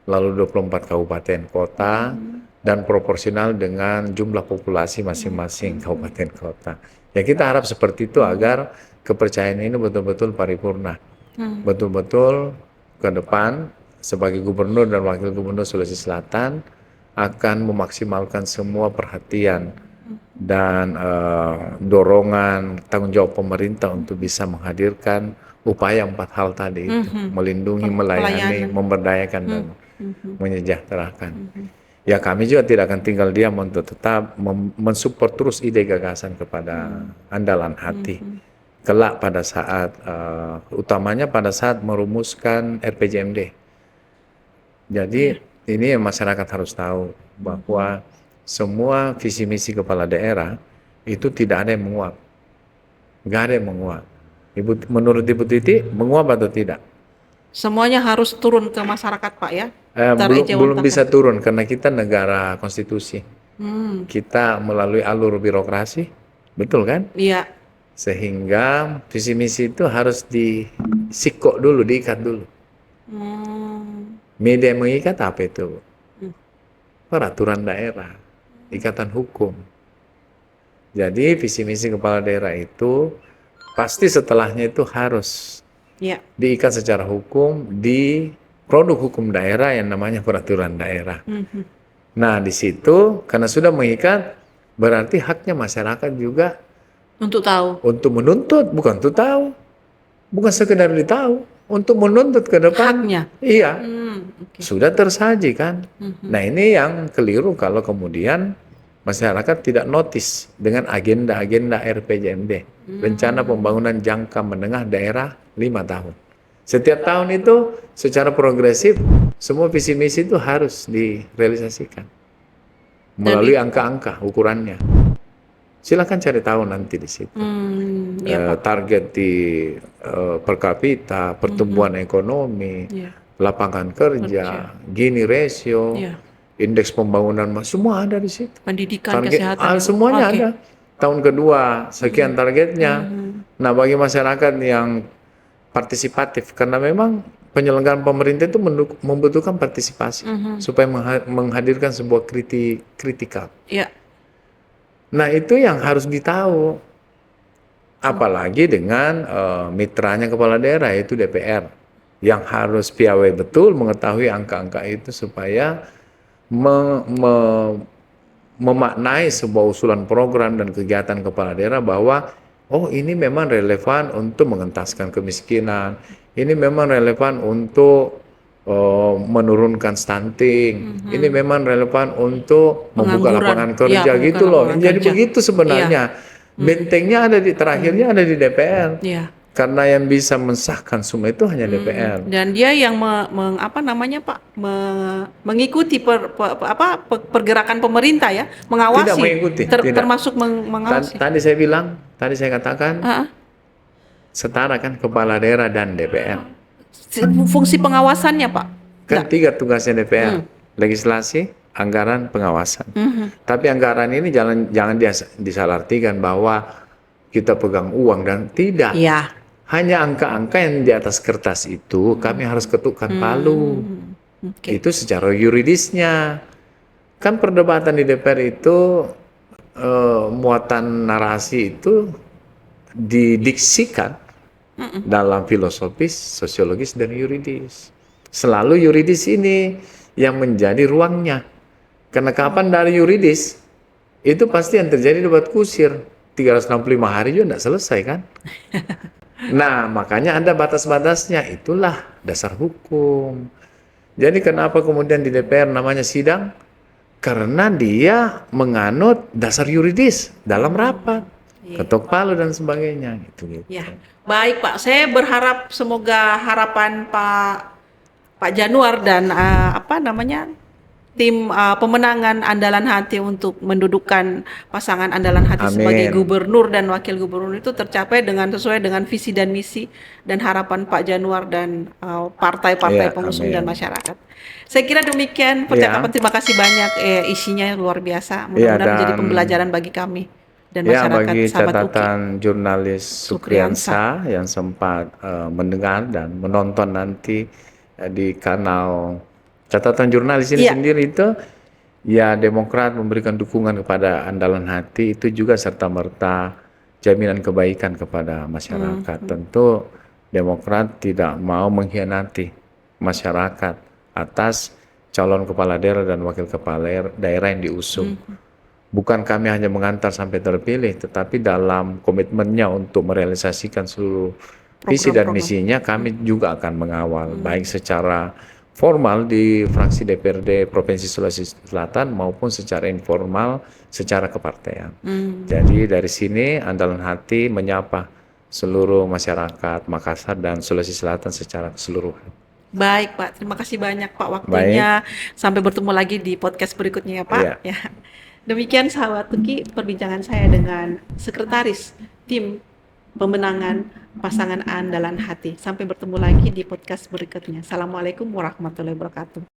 lalu 24 kabupaten kota, Mhm. dan proporsional dengan jumlah populasi masing-masing kabupaten kota. Ya kita harap seperti itu agar kepercayaan ini betul-betul paripurna. Mhm. Betul-betul ke depan sebagai gubernur dan wakil gubernur Sulawesi Selatan akan memaksimalkan semua perhatian dan dorongan tanggung jawab pemerintah untuk bisa menghadirkan upaya 4 hal tadi itu, Mhm. melindungi, melayani, Pelayanan. memberdayakan dan Mhm. Mhm. menyejahterakan. Mhm. Ya kami juga tidak akan tinggal diam untuk tetap mensupport terus ide gagasan kepada Andalan Hati. Mhm. Kelak pada saat, utamanya pada saat merumuskan RPJMD. Jadi Iya. ini yang masyarakat harus tahu bahwa semua visi misi kepala daerah itu tidak ada yang menguap. Nggak ada yang menguap. Menurut Ibu Titi, menguap atau tidak? Semuanya harus turun ke masyarakat, Pak ya. Belum bisa Terejawantahkan. turun karena kita negara konstitusi. Hmm. Kita melalui alur birokrasi, betul kan? Iya. Sehingga visi misi itu harus disikok dulu, diikat dulu. Hmm. Media yang mengikat apa itu? Hmm. Peraturan daerah, ikatan hukum. Jadi visi misi kepala daerah itu pasti setelahnya itu harus Iya. diikat secara hukum di produk hukum daerah yang namanya peraturan daerah. Mhm. Nah, di situ karena sudah mengikat berarti haknya masyarakat juga Untuk tahu untuk menuntut, bukan untuk tahu. Bukan sekedar ditahu, untuk menuntut ke depan. haknya. Iya, Oke. sudah tersaji kan. Mhm. Nah, ini yang keliru kalau kemudian masyarakat tidak notice dengan agenda-agenda RPJMD, Rencana Pembangunan Jangka Menengah Daerah 5 tahun. Setiap tahun itu secara progresif semua visi misi itu harus direalisasikan Dan melalui angka-angka ukurannya. Silakan cari tahu nanti di situ. Iya, Pak. Target di per kapita, pertumbuhan ekonomi, Iya. lapangan kerja, Gini ratio, Ya. indeks pembangunan, semua ada di situ. Pendidikan, Target, kesehatan, semuanya Oke. ada. Tahun kedua, sekian targetnya. Nah, bagi masyarakat yang partisipatif, karena memang penyelenggaraan pemerintah itu membutuhkan partisipasi supaya menghadirkan sebuah kritikal. Ya. Nah, itu yang harus ditahu. Apalagi dengan mitranya kepala daerah, yaitu DPR, yang harus piawai betul mengetahui angka-angka itu supaya memaknai sebuah usulan program dan kegiatan kepala daerah bahwa ini memang relevan untuk mengentaskan kemiskinan, ini memang relevan untuk menurunkan stunting, ini memang relevan untuk membuka Pengangguran. lapangan Iya, kerja membuka gitu loh. lapangan Jadi kerja. begitu sebenarnya. Bentengnya ada terakhirnya ada di DPR. Iya. Karena yang bisa mensahkan semua itu hanya DPR. Dan dia yang mengikuti pergerakan pemerintah ya, mengawasi. Tidak mengikuti, tidak. Termasuk mengawasi. Tadi saya katakan setara kan kepala daerah dan DPR. Fungsi pengawasannya, Pak? Kan 3 tugasnya DPR. Legislasi, anggaran, pengawasan. Tapi anggaran ini jangan disalahartikan bahwa kita pegang uang dan tidak. Iya. Hanya angka-angka yang di atas kertas itu kami harus ketukkan palu. Itu secara yuridisnya. Kan perdebatan di DPR itu muatan narasi itu didiksikan dalam filosofis, sosiologis, dan yuridis. Selalu yuridis ini yang menjadi ruangnya. Karena kapan dari yuridis, itu pasti yang terjadi debat kusir. 365 hari juga tidak selesai kan? Nah, makanya ada batas-batasnya. Itulah dasar hukum. Jadi kenapa kemudian di DPR namanya sidang? Karena dia menganut dasar yuridis dalam rapat. Ketok palu dan sebagainya. Gitu. Ya. Baik, Pak. Saya berharap semoga harapan Pak Januar dan tim pemenangan Andalan Hati untuk mendudukan pasangan Andalan Hati sebagai gubernur dan wakil gubernur itu tercapai sesuai dengan visi dan misi dan harapan Pak Januar dan partai-partai pengusung dan masyarakat. Saya kira demikian percakapan. Terima kasih banyak, isinya luar biasa. Mudah-mudahan menjadi pembelajaran bagi kami dan masyarakat. Bagi sahabat catatan jurnalis Sukriansa yang sempat mendengar dan menonton nanti di kanal catatan jurnalis ini sendiri itu, ya Demokrat memberikan dukungan kepada Andalan Hati itu juga serta-merta jaminan kebaikan kepada masyarakat. Tentu Demokrat tidak mau mengkhianati masyarakat atas calon kepala daerah dan wakil kepala daerah yang diusung. Bukan kami hanya mengantar sampai terpilih, tetapi dalam komitmennya untuk merealisasikan seluruh visi dan misinya, kami juga akan mengawal, baik secara formal di fraksi DPRD Provinsi Sulawesi Selatan maupun secara informal secara kepartean. Jadi dari sini Andalan Hati menyapa seluruh masyarakat Makassar dan Sulawesi Selatan secara keseluruhan. Baik, Pak. Terima kasih banyak, Pak, waktunya. Sampai bertemu lagi di podcast berikutnya ya, Pak. Ya. Demikian sahabat Tuki perbincangan saya dengan Sekretaris Tim Pemenangan Pasangan Andalan Hati. Sampai bertemu lagi di podcast berikutnya. Assalamualaikum warahmatullahi wabarakatuh.